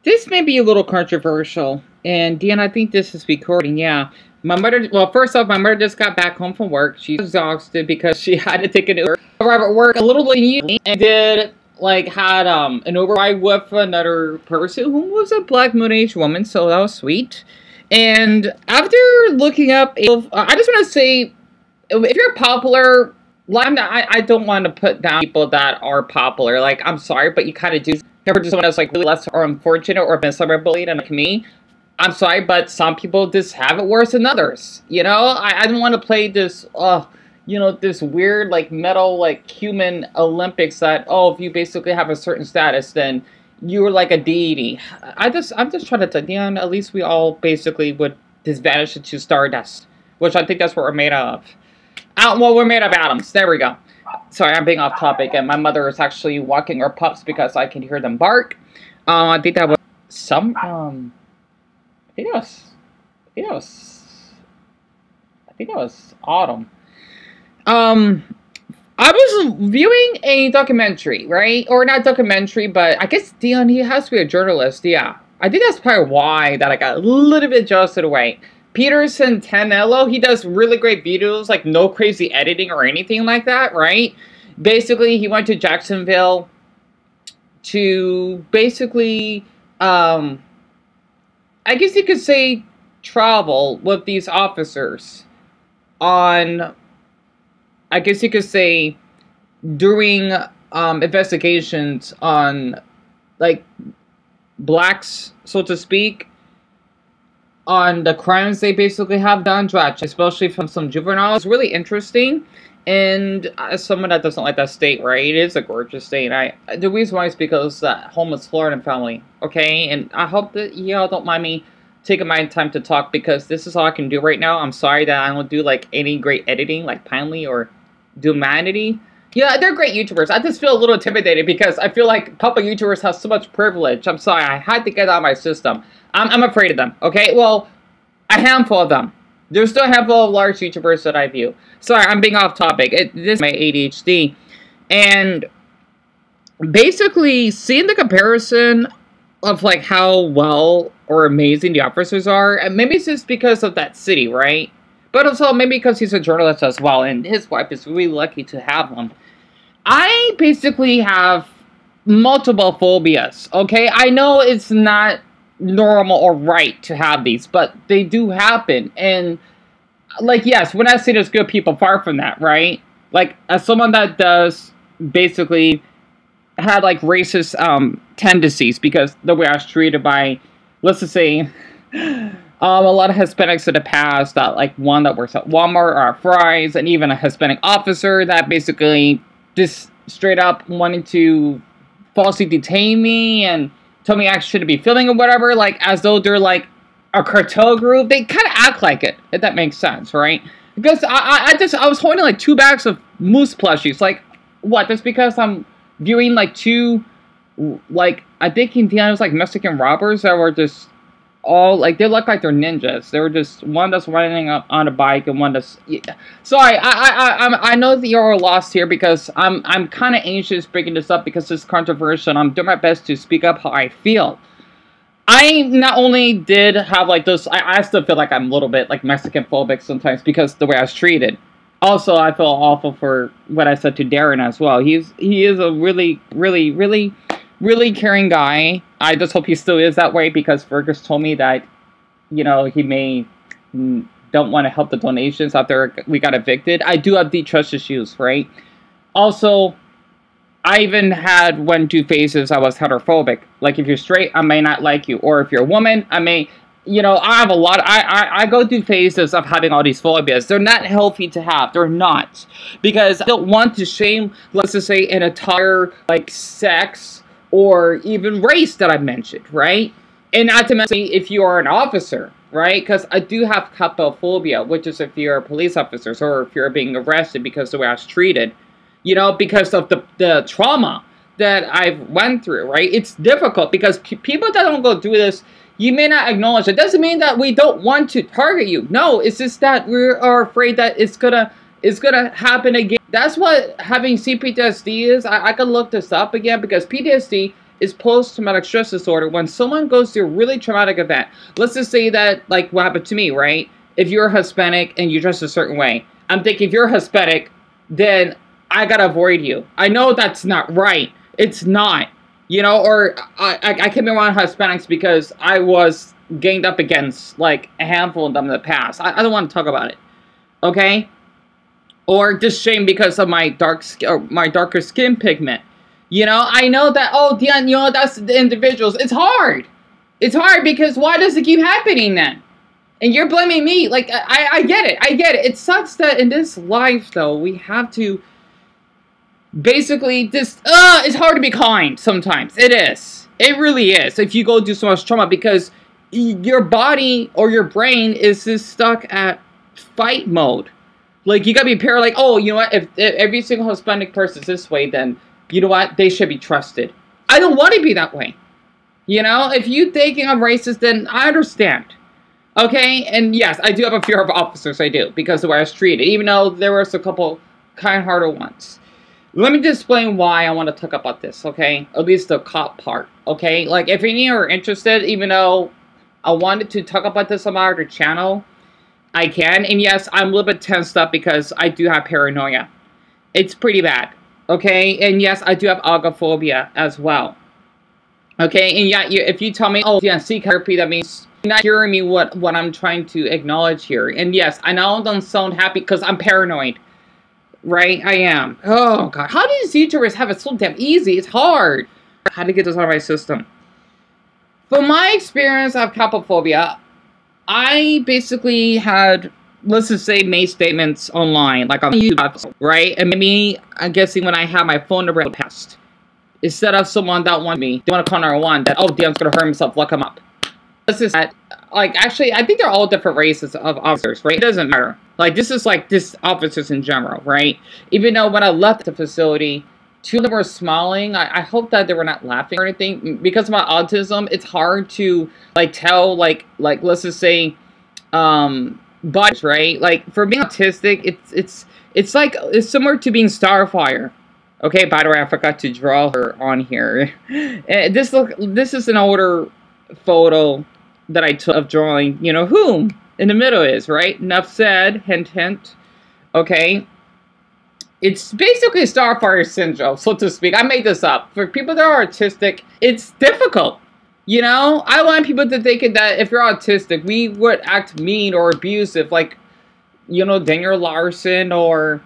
This may be a little controversial, and Dan, I think this is recording, yeah. My mother, well, first off, my mother just got back home from work. She's exhausted because she had to take an Uber, arrive at work a little late, and had an Uber ride with another person who was a black middle-aged woman, so that was sweet. And after looking up, I just want to say, if you're popular, I don't want to put down people that are popular. Like, I'm sorry, but you kind of do. If you're someone that's like really less or unfortunate or been cyberbullied and like me, I'm sorry, but some people just have it worse than others. You know, I don't want to play this, you know, this weird like metal like human Olympics that if you basically have a certain status, then you're like a deity. I'm just trying to tell you, at least we all basically would just vanish into stardust, which I think that's what we're made of. Well, we're made of atoms. There we go. Sorry, I'm being off topic, and my mother is actually walking her pups because I can hear them bark. I think that was I think that was autumn. I was viewing a documentary, right? Or not documentary, but I guess Dion, he has to be a journalist, yeah. I think that's probably why that I got a little bit adjusted away. Peterson Tanello, he does really great videos, like no crazy editing or anything like that, right? Basically, he went to Jacksonville to basically, I guess you could say, travel with these officers on, I guess you could say, during investigations on, like, blacks, so to speak, on the crimes they basically have done, especially from some juveniles. It's really interesting, and as someone that doesn't like that state, right, it is a gorgeous state. The reason why is because home is Florida family, okay, and I hope that y'all don't mind me taking my time to talk, because this is all I can do right now. I'm sorry that I don't do like any great editing like Pinely or Humanity. Yeah, they're great YouTubers. I just feel a little intimidated because I feel like public YouTubers have so much privilege. I'm sorry, I had to get out of my system. I'm afraid of them, okay? Well, a handful of them. There's still a handful of large YouTubers that I view. Sorry, I'm being off topic. This is my ADHD. And basically, seeing the comparison of like how well or amazing the officers are, and maybe it's just because of that city, right? But also maybe because he's a journalist as well, and his wife is really lucky to have him. I basically have multiple phobias, okay? I know it's not normal or right to have these, but they do happen. And like, yes, when I say there's good people, far from that, right? Like, as someone that does basically had like racist tendencies because the way I was treated by, let's just say, a lot of Hispanics in the past, that like one that works at Walmart or at Fry's, and even a Hispanic officer that basically just straight up wanted to falsely detain me and told me I shouldn't be filming or whatever, like as though they're like a cartel group. They kind of act like it, if that makes sense, right? Because I was holding like 2 bags of moose plushies. Like, what? That's because I'm viewing like 2, like, I think Indiana was like Mexican robbers that were just all like, they look like they're ninjas. They were just one that's running up on a bike and one that's, yeah. Sorry, I know that you're lost here because I'm kind of anxious breaking this up because it's controversial, and I'm doing my best to speak up how I feel. I not only did have like this, I still feel like I'm a little bit like Mexican phobic sometimes because the way I was treated. Also, I feel awful for what I said to Darren as well. He is a really caring guy. I just hope he still is that way, because Fergus told me that, you know, he may don't want to help the donations after we got evicted. I do have deep trust issues, right? Also, I even went through phases I was heterophobic. Like, if you're straight, I may not like you. Or if you're a woman, I may, you know, I have a lot. I go through phases of having all these phobias. They're not healthy to have. They're not. Because I don't want to shame, let's just say, an entire, like, sex or even race that I mentioned, right? And not to mention if you are an officer, right? Because I do have capiphobia, which is if you're a police officer or if you're being arrested because of the way I was treated, you know, because of the trauma that I've went through, right? It's difficult because people that don't go through this, you may not acknowledge. It doesn't mean that we don't want to target you. No, it's just that we are afraid that it's gonna happen again. That's what having CPTSD is. I could look this up again, because PTSD is post-traumatic stress disorder when someone goes through a really traumatic event. Let's just say that, like what happened to me, right? If you're Hispanic and you dress a certain way, I'm thinking if you're Hispanic, then I gotta avoid you. I know that's not right. It's not. You know, or I can be around Hispanics because I was ganged up against, like, a handful of them in the past. I don't want to talk about it. Okay? Or just shame because of my darker skin pigment. You know, I know that, oh, Dion, you know, that's the individuals. It's hard. It's hard because why does it keep happening then? And you're blaming me. Like, I get it. I get it. It sucks that in this life, though, we have to basically just, it's hard to be kind sometimes. It is. It really is. If you go through so much trauma because your body or your brain is just stuck at fight mode. Like, you gotta be prepared, like, oh, you know what? If every single Hispanic person is this way, then, you know what? They should be trusted. I don't want to be that way. You know? If you thinking I'm racist, then I understand. Okay? And yes, I do have a fear of officers. I do. Because of the way I was treated. Even though there was a couple kind-hearted ones. Let me just explain why I want to talk about this, okay? At least the cop part, okay? Like, if any are interested, even though I wanted to talk about this on my other channel, I can. And yes, I'm a little bit tensed up because I do have paranoia. It's pretty bad, okay? And yes, I do have agoraphobia as well. Okay, and yeah, if you tell me, oh, yeah, seek therapy, that means you're not hearing me what I'm trying to acknowledge here. And yes, I know I don't sound happy because I'm paranoid. Right? I am. Oh, God. How do these YouTubers have it so damn easy? It's hard. How to get this out of my system. From my experience of capiphobia, I basically had, let's just say, made statements online, like on YouTube, right? And maybe, I'm guessing when I had my phone number passed, instead of someone that wanted me, they want to call 911, that, oh, Dan's going to hurt himself, look him up. This is that, like, actually, I think they're all different races of officers, right? It doesn't matter. Like, this is like, this officers in general, right? Even though when I left the facility, two of them were smiling. I hope that they were not laughing or anything. Because of my autism, it's hard to, like, tell, like let's just say, bodies, right? Like, for being autistic, it's like, it's similar to being Starfire. Okay, by the way, I forgot to draw her on here. And this is an older photo that I took of drawing, you know, whom in the middle is, right? Enough said, hint, hint. Okay. It's basically Starfire syndrome, so to speak. I made this up. For people that are artistic, it's difficult. You know, I want people to think that if you're autistic, we would act mean or abusive, like, you know, Daniel Larson or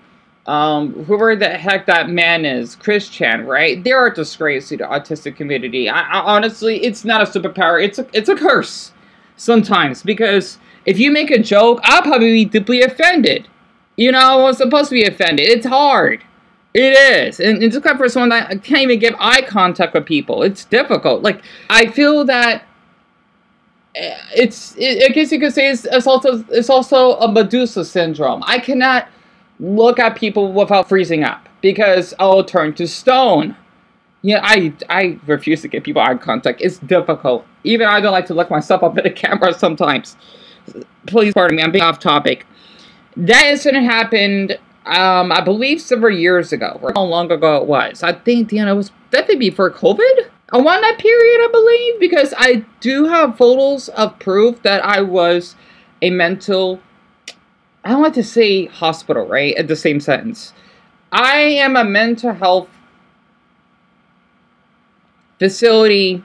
whoever the heck that man is, Chris Chan, right? They're a disgrace to the autistic community. I honestly, it's not a superpower. It's a curse sometimes, because if you make a joke, I'll probably be deeply offended. You know, I'm supposed to be offended. It's hard. It is. And it's kind for someone that can't even give eye contact with people. It's difficult. Like, I feel that I guess you could say it's also a Medusa syndrome. I cannot look at people without freezing up because I'll turn to stone. Yeah, I refuse to give people eye contact. It's difficult. Even I don't like to look myself up at the camera sometimes. Please pardon me, I'm being off topic. That incident happened, I believe, several years ago. How long ago it was. I think, it was definitely before COVID. Around that period, I believe, because I do have photos of proof that I was a mental, I don't like to say hospital, right, at the same sentence. I am a mental health facility,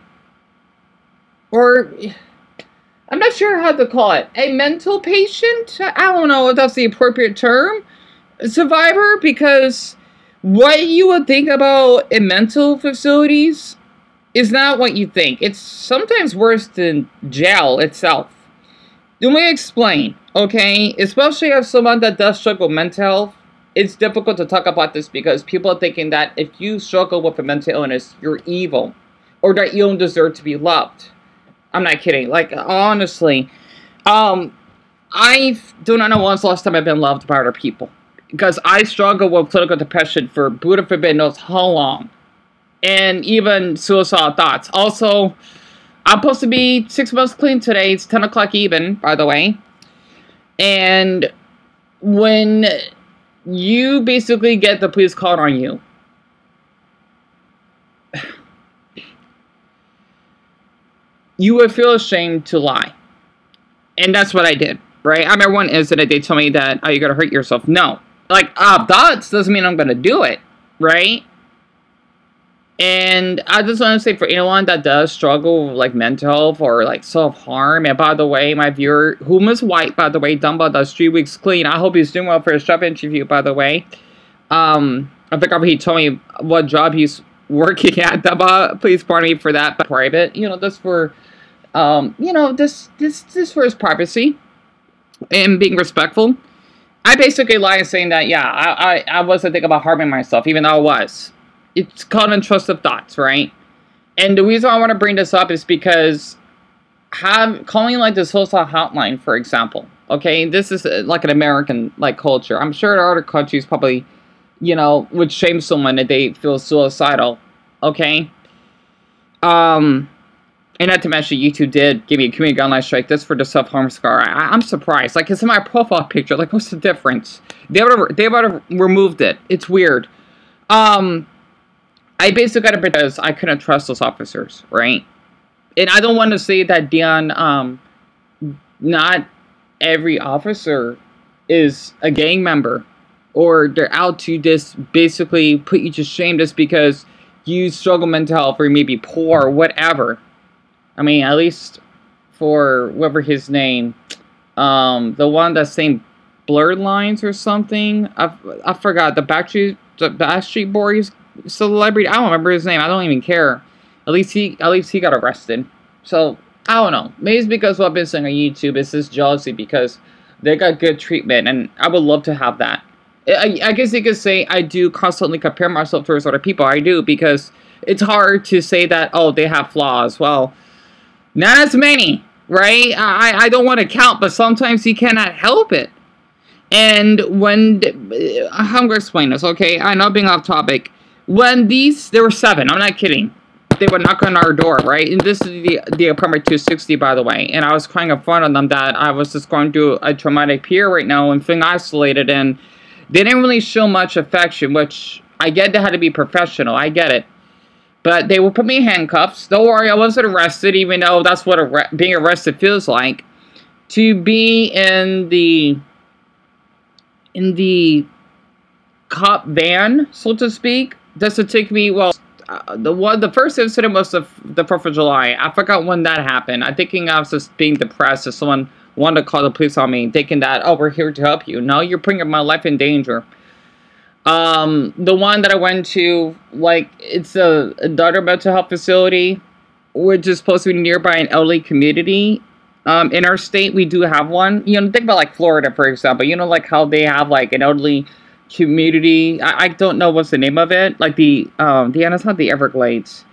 or I'm not sure how to call it, a mental patient? I don't know if that's the appropriate term, survivor, because what you would think about in mental facilities is not what you think. It's sometimes worse than jail itself. Let me explain, okay? Especially if someone that does struggle with mental health, it's difficult to talk about this because people are thinking that if you struggle with a mental illness, you're evil, or that you don't deserve to be loved. I'm not kidding. Like, honestly, I do not know when's the last time I've been loved by other people, because I struggle with clinical depression for Buddha forbid knows how long. And even suicidal thoughts. Also, I'm supposed to be 6 months clean today. It's 10 o'clock even, by the way. And when you basically get the police called on you, you would feel ashamed to lie. And that's what I did, right? I remember one incident, they told me that, oh, you're going to hurt yourself. No. Like, thoughts doesn't mean I'm going to do it, right? And I just want to say, for anyone that does struggle with, like, mental health or, like, self-harm, and by the way, my viewer, whom is white, by the way, Dumbo does 3 weeks clean. I hope he's doing well for his job interview, by the way. I forgot he told me what job he's working at. Dumbo, please pardon me for that, but private, you know, that's for, you know, this for his privacy and being respectful. I basically lied saying that, yeah, I wasn't thinking about harming myself, even though I was. It's called intrusive thoughts, right? And the reason I want to bring this up is because calling like this suicide hotline, for example, okay, this is like an American like culture. I'm sure in other countries probably, you know, would shame someone if they feel suicidal, okay? And not to mention, YouTube did give me a community guideline strike. This for the self-harm scar. I'm surprised. Like, it's in my profile picture. Like, what's the difference? They would have removed it. It's weird. I basically got it because I couldn't trust those officers, right? And I don't want to say that, Dion, not every officer is a gang member, or they're out to just basically put you to shame just because you struggle mental health or you may be poor or whatever. I mean, at least for whatever his name, the one that's saying blurred lines or something. I forgot, the Backstreet Boys celebrity. I don't remember his name. I don't even care. At least he got arrested. So I don't know. Maybe it's because what I've been saying on YouTube is this jealousy because they got good treatment, and I would love to have that. I guess you could say I do constantly compare myself towards other people. I do, because it's hard to say that, oh, they have flaws. Well, not as many, right? I don't want to count, but sometimes you cannot help it. And when I'm going to explain this, okay? I know, being off topic. When there were 7, I'm not kidding. They would knock on our door, right? And this is the apartment 260, by the way. And I was crying in front of them that I was just going through a traumatic period right now and feeling isolated. And they didn't really show much affection, which I get they had to be professional. I get it. But they would put me in handcuffs. Don't worry, I wasn't arrested, even though that's what being arrested feels like. To be in the cop van, so to speak, just to take me, well, the first incident was the 4th of July. I forgot when that happened. I'm thinking I was just being depressed if someone wanted to call the police on me, thinking that, oh, we're here to help you. No, you're putting my life in danger. The one that I went to, like, it's another mental health facility, which is supposed to be nearby an elderly community. In our state, we do have one. You know, think about, like, Florida, for example. You know, like, how they have, like, an elderly community. I don't know what's the name of it. Like, it's not the Everglades.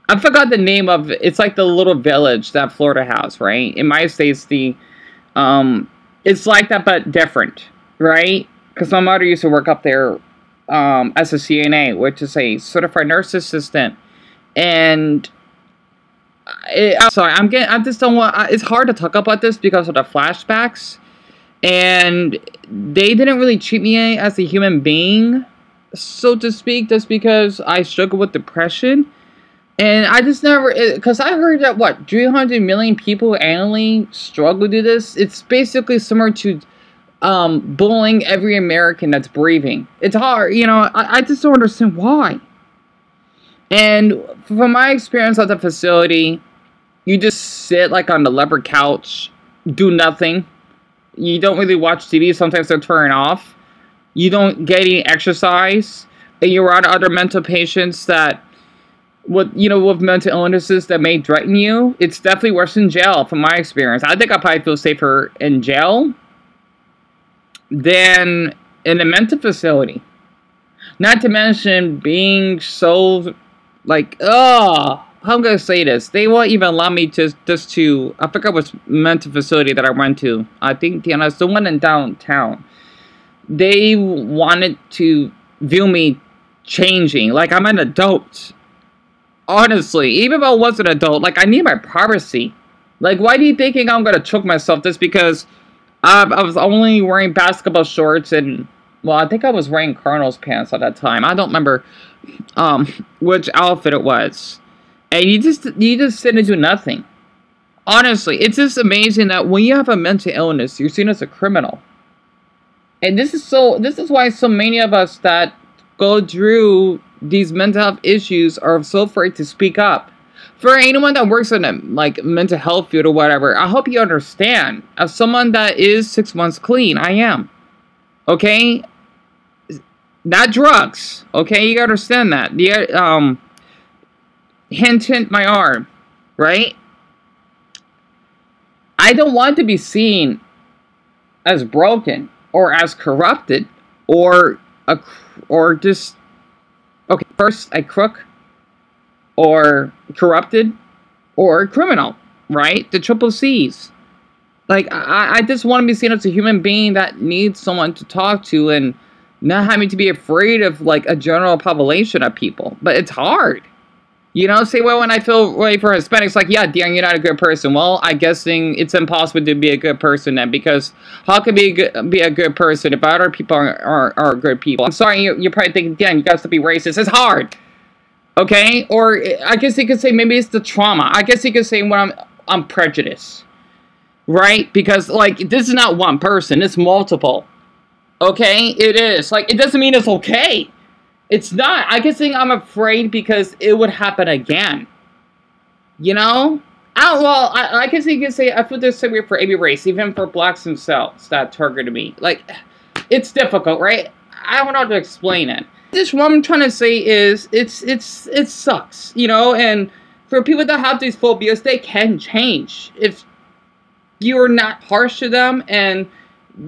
I forgot the name of it. It's like the little village that Florida has, right? In my state, it's like that, but different, right? Because my mother used to work up there as a CNA, which is a certified nurse assistant. And I'm sorry, I just don't want, it's hard to talk about this because of the flashbacks. And they didn't really treat me as a human being, so to speak, just because I struggle with depression. And I just never, because I heard that, what, 300 million people annually struggle with this? It's basically similar to bullying every American that's breathing. It's hard, you know, I just don't understand why. And from my experience at the facility, you just sit like on the leopard couch, do nothing. You don't really watch TV. Sometimes they're turning off. You don't get any exercise. And you're around other mental patients that, with mental illnesses that may threaten you. It's definitely worse in jail, from my experience. I think I probably feel safer in jail than in a mental facility. Not to mention being so, like, how I'm going to say this. They won't even allow me just to, I forgot which mental facility that I went to. I think, it's the one in downtown. They wanted to view me changing. Like, I'm an adult. Honestly, even if I was an adult, like, I need my privacy. Like, why do you think I'm going to choke myself just because I was only wearing basketball shorts and, well, I think I was wearing Cardinals pants at that time. I don't remember which outfit it was. And you just sit and do nothing. Honestly, it's just amazing that when you have a mental illness, you're seen as a criminal. And this is why so many of us that go through these mental health issues are so afraid to speak up. For anyone that works in a like mental health field or whatever, I hope you understand. As someone that is 6 months clean, I am. Okay? Not drugs. Okay, you gotta understand that. The hint my arm, right? I don't want to be seen as broken or as corrupted or just okay, first a crook or corrupted or a criminal, right? The triple C's. Like I just want to be seen as a human being that needs someone to talk to and not having to be afraid of like a general population of people. But it's hard. You know, say, well, when I feel way for Hispanics, like, yeah, Darren, you're not a good person. Well, I'm guessing it's impossible to be a good person then, because how can be a good person if other people are good people? I'm sorry, you're probably thinking, Darren, you got to be racist. It's hard, okay? Or I guess you could say maybe it's the trauma. I guess you could say when I'm prejudiced, right? Because like this is not one person; it's multiple. Okay, it is like it doesn't mean it's okay. It's not. I guess I'm afraid because it would happen again. You know? I guess you can say I feel this way for every race, even for blacks themselves that targeted me. Like, it's difficult, right? I don't know how to explain it. Just what I'm trying to say is, it sucks, you know? And for people that have these phobias, they can change if you're not harsh to them and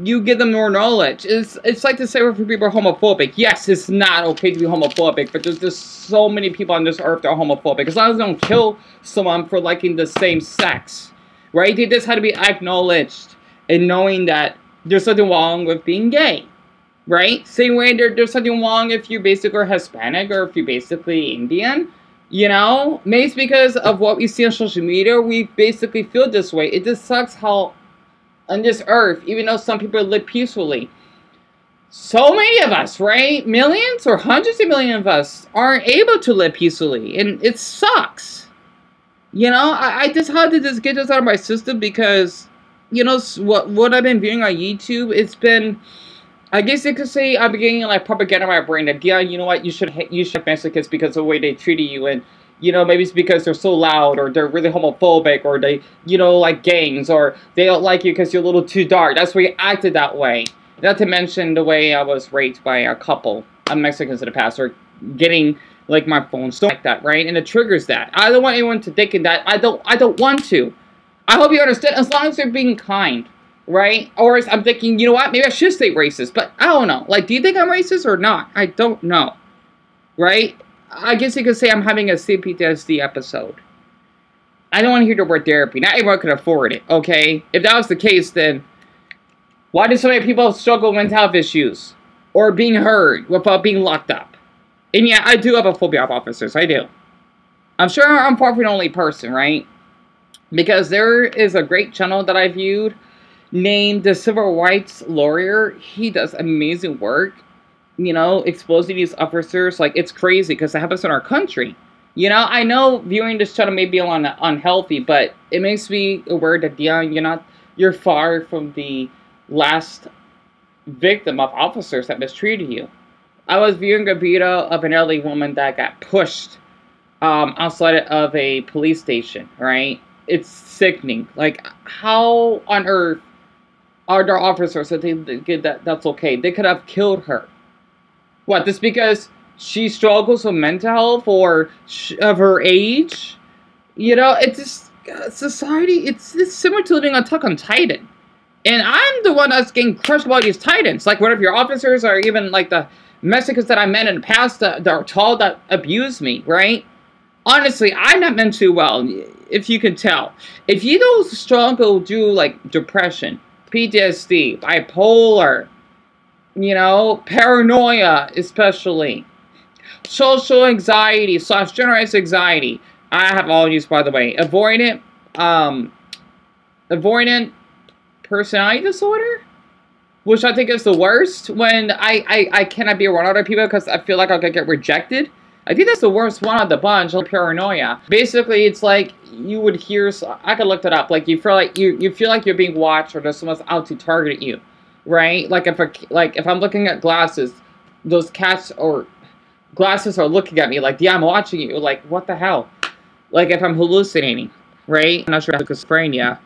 you give them more knowledge. It's like to say if people are homophobic. Yes, it's not okay to be homophobic, but there's just so many people on this earth that are homophobic. As long as they don't kill someone for liking the same sex, right? They just had to be acknowledged and knowing that there's something wrong with being gay, right? Same way there's something wrong if you basically are Hispanic or if you're basically Indian. You know, maybe it's because of what we see on social media, we basically feel this way. It just sucks how on this earth, even though some people live peacefully, so many of us, right? Millions or hundreds of millions of us aren't able to live peacefully. And it sucks. You know, I just had to just get this out of my system because, you know, what I've been viewing on YouTube, it's been, I guess you could say I'm getting like propaganda in my brain that, yeah, you know what, you should hate Mexicans because of the way they treated you, and you know, maybe it's because they're so loud, or they're really homophobic, or they, you know, like gangs, or they don't like you because you're a little too dark. That's why you acted that way. Not to mention the way I was raped by a couple of Mexicans in the past, or getting like my phone stolen like that, right? And it triggers that. I don't want anyone to think that. I don't want to. I hope you understand. As long as they're being kind, right? Or I'm thinking, you know what? Maybe I should say racist, but I don't know. Like, do you think I'm racist or not? I don't know, right? I guess you could say I'm having a PTSD episode. I don't want to hear the word therapy. Not everyone can afford it, okay? If that was the case, then why do so many people struggle with mental health issues? Or being heard without being locked up? And yeah, I do have a phobia of officers. I do. I'm sure I'm probably the only person, right? Because there is a great channel that I viewed named the Civil Rights Lawyer. He does amazing work. You know, exposing these officers, like, it's crazy because it happens in our country. You know, I know viewing this channel may be unhealthy, but it makes me aware that, yeah, you're far from the last victim of officers that mistreated you. I was viewing a video of an elderly woman that got pushed outside of a police station, right? It's sickening. Like, how on earth are there officers that think that's okay? They could have killed her. What, just because she struggles with mental health or of her age? You know, it's just, society, it's similar to living on Attack on Titan. And I'm the one that's getting crushed by these titans. Like, one of your officers, or even like the Mexicans that I met in the past that are tall that abuse me, right? Honestly, I'm not meant too well, if you can tell. If you don't struggle through, like, depression, PTSD, bipolar, you know, paranoia especially, social anxiety / generalized anxiety. I have all these, by the way. Avoidant personality disorder, which I think is the worst, when I cannot be around other people because I feel like I'll get rejected. I think that's the worst one of the bunch, paranoia. Basically, it's like you would hear. I could look it up. Like you feel like you feel like you're being watched, or there's someone out to target you, right? Like if I'm looking at glasses, those cats or glasses are looking at me like, yeah, I'm watching you. Like, what the hell? Like if I'm hallucinating, right? I'm not sure if it's schizophrenia.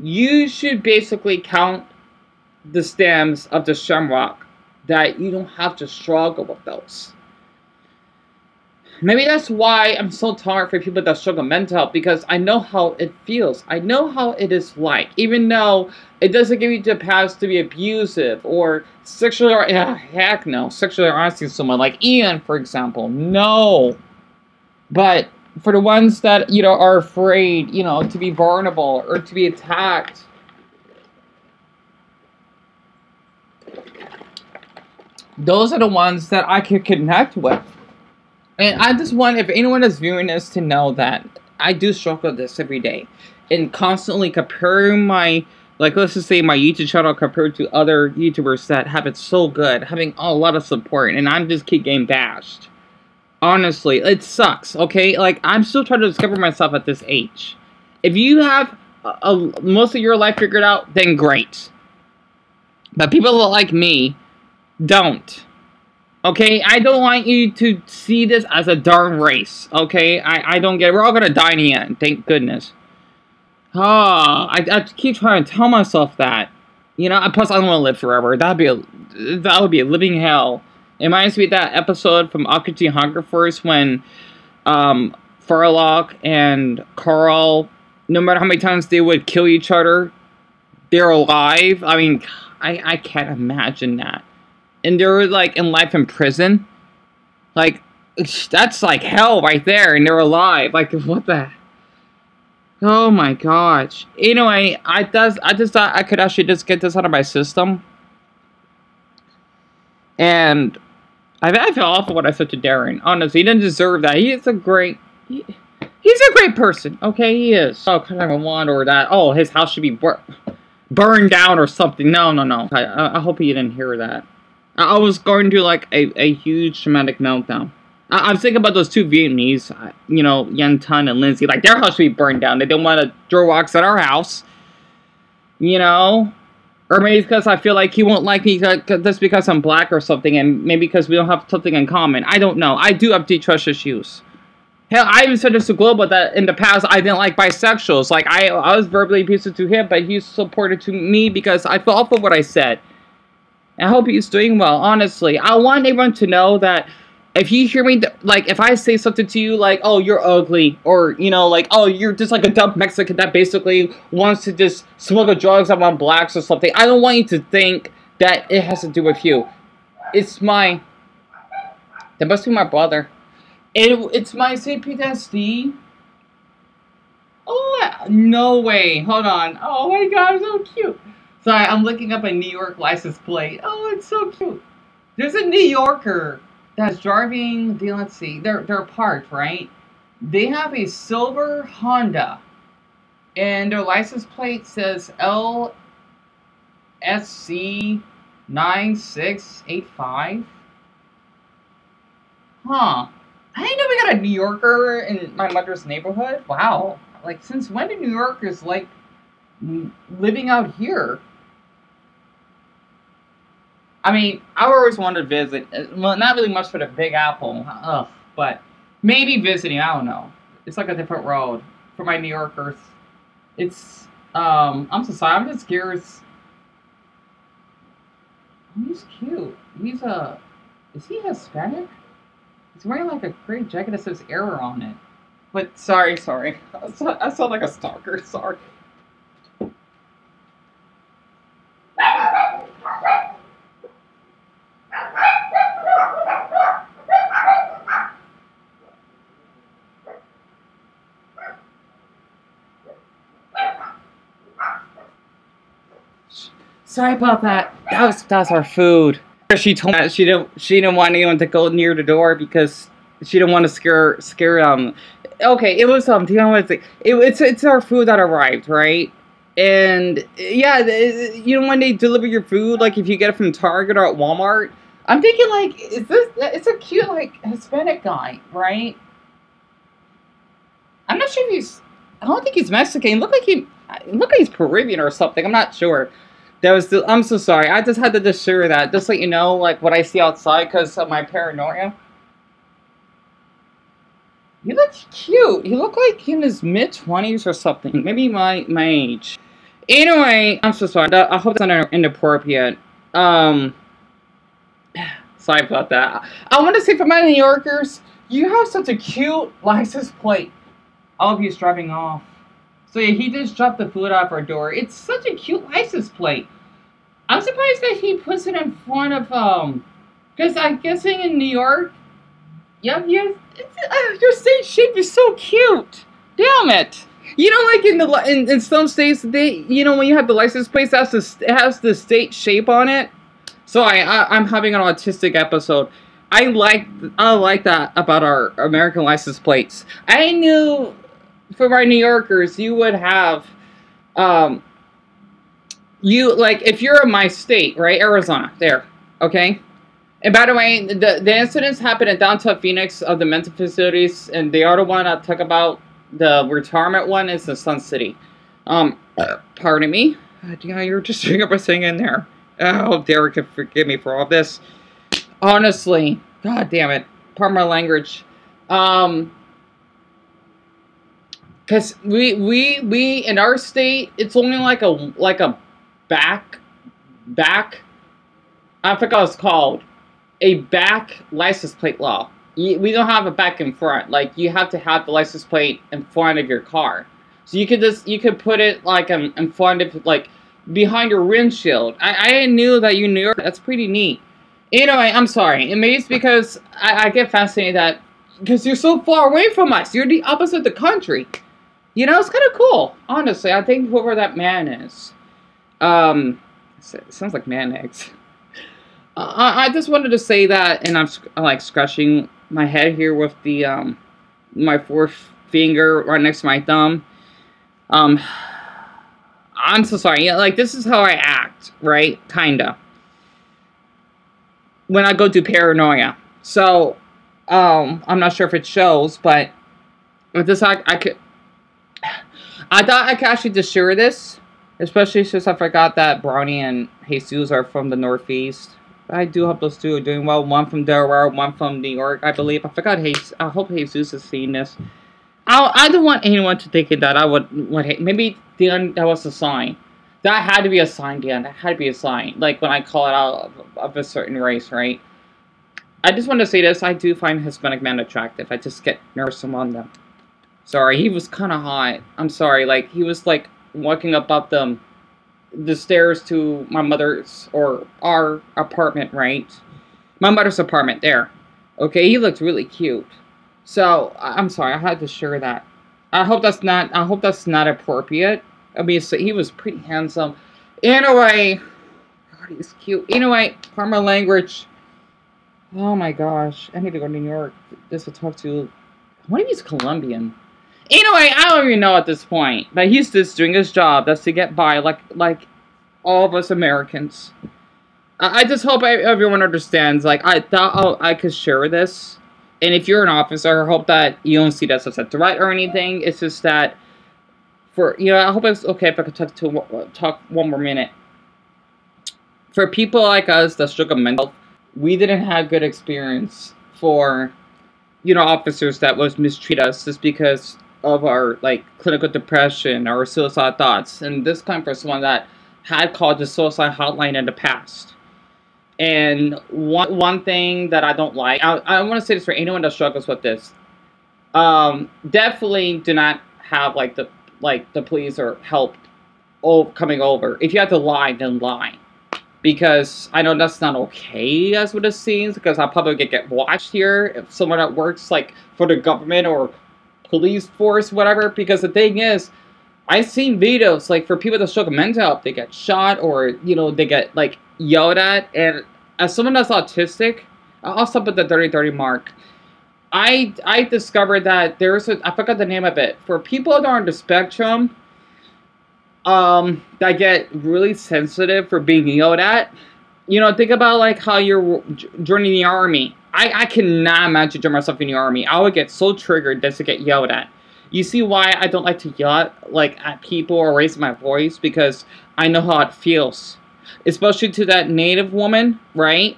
You should basically count the stems of the shamrock, that you don't have to struggle with those. Maybe that's why I'm so tired for people that struggle mental health, because I know how it feels. I know how it is like, even though it doesn't give you the past to be abusive or sexually, heck no, sexually harassing someone like Ian, for example. No. But for the ones that, you know, are afraid, you know, to be vulnerable or to be attacked, those are the ones that I can connect with. And I just want, if anyone is viewing this, to know that I do struggle with this every day. And constantly comparing my, like, let's just say my YouTube channel compared to other YouTubers that have it so good, having a lot of support, and I'm just keep getting bashed. Honestly, it sucks, okay? Like, I'm still trying to discover myself at this age. If you have most of your life figured out, then great. But people like me don't. Okay, I don't want you to see this as a darn race, okay? I don't get it. We're all gonna die in the end, thank goodness. I keep trying to tell myself that. You know, plus I don't want to live forever. That would be a living hell. It reminds me of that episode from Occupy Hunger Force when Farlock and Carl, no matter how many times they would kill each other, they're alive. I mean, I can't imagine that. And they're, like, in life in prison. Like, that's, like, hell right there. And they're alive. Like, what the... Oh, my gosh. Anyway, I just thought I could actually just get this out of my system. And I feel awful what I said to Darren. Honestly, he didn't deserve that. He is a great... He's a great person. Okay, he is. Oh, kind of a one or that. Oh, his house should be burned down or something. No. I hope he didn't hear that. I was going to, like, a huge traumatic meltdown. I was thinking about those two Vietnamese, you know, Yen Tun and Lindsey. Like, their house should be burned down. They don't want to throw rocks at our house. You know? Or maybe because I feel like he won't like me just because I'm black or something. And maybe because we don't have something in common. I don't know. I do have deep trust issues. Hell, I even said this to Global that in the past I didn't like bisexuals. Like, I was verbally abusive to him, but he supported to me because I felt awful what I said. I hope he's doing well, honestly. I want everyone to know that if you hear me, like, if I say something to you like, oh, you're ugly, or, you know, like, oh, you're just like a dumb Mexican that basically wants to just smuggle drugs on blacks or something, I don't want you to think that it has to do with you. It's my... That must be my brother. It's my PTSD. Oh, no way. Hold on. Oh, my God, so cute. Sorry, I'm looking up a New York license plate. Oh, it's so cute. There's a New Yorker that's driving, let's see, they're parked, right? They have a silver Honda, and their license plate says LSC 9685. Huh. I didn't know we got a New Yorker in my mother's neighborhood. Wow. Like, since when do New Yorkers like living out here? I mean, I always wanted to visit. Well, not really much for the Big Apple. But maybe visiting. I don't know. It's like a different road for my New Yorkers. It's, I'm so sorry. I'm just curious. He's cute. Is he Hispanic? He's wearing like a great jacket that says error on it. But, sorry. I sound like a stalker. Sorry. Sorry about that. That's our food. She told me that she didn't want anyone to go near the door because she didn't want to scare okay, it was it's our food that arrived, right? And yeah, you know, when they deliver your food, like if you get it from Target or at Walmart, I'm thinking like, is this? It's a cute like Hispanic guy, right? I'm not sure if he's. I don't think he's Mexican. Look like he's Peruvian or something. I'm not sure. I'm so sorry. I just had to just share that, just let you know like what I see outside because of my paranoia. He looks cute. He looked like in his mid-20s or something. Maybe my age. Anyway, I'm so sorry. I hope that's not inappropriate. Sorry about that. I want to say for my New Yorkers, you have such a cute license plate. I hope he's driving off. So yeah, he just dropped the food off our door. It's such a cute license plate. I'm surprised that he puts it in front of, because I'm guessing in New York, yep, your state shape is so cute. Damn it. You know, like in some states, when you have the license plate, it has the state shape on it. So I'm having an autistic episode. I like that about our American license plates. I knew for our New Yorkers, you would have, if you're in my state, right, Arizona, there, okay? And by the way, the incidents happened in downtown Phoenix of the mental facilities, and the other one I talk about, the retirement one, is in Sun City. Pardon me. Yeah, you're just doing everything in there. Oh, Darren can forgive me for all this. Honestly, god damn it. Pardon my language. Because we in our state, it's only like a back, I forgot what it's called, a back license plate law. We don't have a back in front. Like, you have to have the license plate in front of your car. So you could put it like in front of, like, behind your windshield. I knew that you knew. That's pretty neat. Anyway, I'm sorry. And maybe it's because I get fascinated that, because you're so far away from us. You're the opposite of the country. You know, it's kind of cool. Honestly, I think whoever that man is. It sounds like man eggs. I just wanted to say that, and I'm like scratching my head here with the my fourth finger right next to my thumb. I'm so sorry. Yeah, like, this is how I act, right? Kinda. When I go through paranoia. So, I'm not sure if it shows, but with this, I thought I could actually just share this, especially since I forgot that Brownie and Jesus are from the Northeast. I do hope those two are doing well. One from Delaware, one from New York, I believe. I forgot Jesus. I hope Jesus has seen this. I don't want anyone to think that I would hate. Maybe that was a sign. That had to be a sign, Dan. That had to be a sign. Like, when I call it out of a certain race, right? I just want to say this. I do find Hispanic men attractive. I just get nervous among them. Sorry, he was kind of hot. I'm sorry. Like, he was, like, walking up the stairs to my mother's, or our apartment, right? My mother's apartment, there. Okay, he looked really cute. So, I'm sorry, I had to share that. I hope that's not appropriate. I mean, so he was pretty handsome. Anyway, God, he's cute. Anyway, pardon my language. Oh my gosh, I need to go to New York just to talk to. I wonder if he's Colombian. Anyway, I don't even know at this point. But he's just doing his job. That's to get by, like all of us Americans. I just hope everyone understands. Like, I thought I could share this. And if you're an officer, I hope that you don't see that as a threat or anything. It's just that, I hope it's okay if I could talk one more minute. For people like us that struggle mental health, we didn't have good experience for, officers that was mistreat us just because of our, like, clinical depression or suicide thoughts. And this time for someone that had called the suicide hotline in the past. And one thing that I don't like, I want to say this for anyone that struggles with this. Definitely do not have the police or help coming over. If you have to lie, then lie. Because I know that's not okay as what it seems, because I'll probably get watched here if someone that works like for the government or police force, whatever. Because the thing is, I've seen videos like for people that struggle mental health, they get shot or they get like yelled at. And as someone that's autistic, I'll stop at the 30-30 mark. I discovered that there's I forgot the name of it, for people that are on the spectrum, that get really sensitive for being yelled at. You know, think about like how you're joining the army. I cannot imagine joining myself in the army. I would get so triggered just to get yelled at. You see why I don't like to yell at people or raise my voice? Because I know how it feels. Especially to that native woman, right?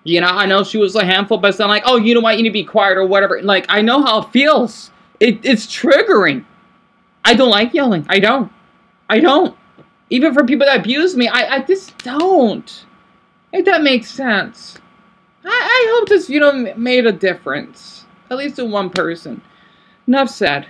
You know, I know she was a handful, but it's not like, oh, you know what, you need to be quiet or whatever. Like, I know how it feels. It's triggering. I don't like yelling. I don't. Even for people that abuse me, I just don't. If that makes sense. I hope this, you know, made a difference. At least to one person. Enough said.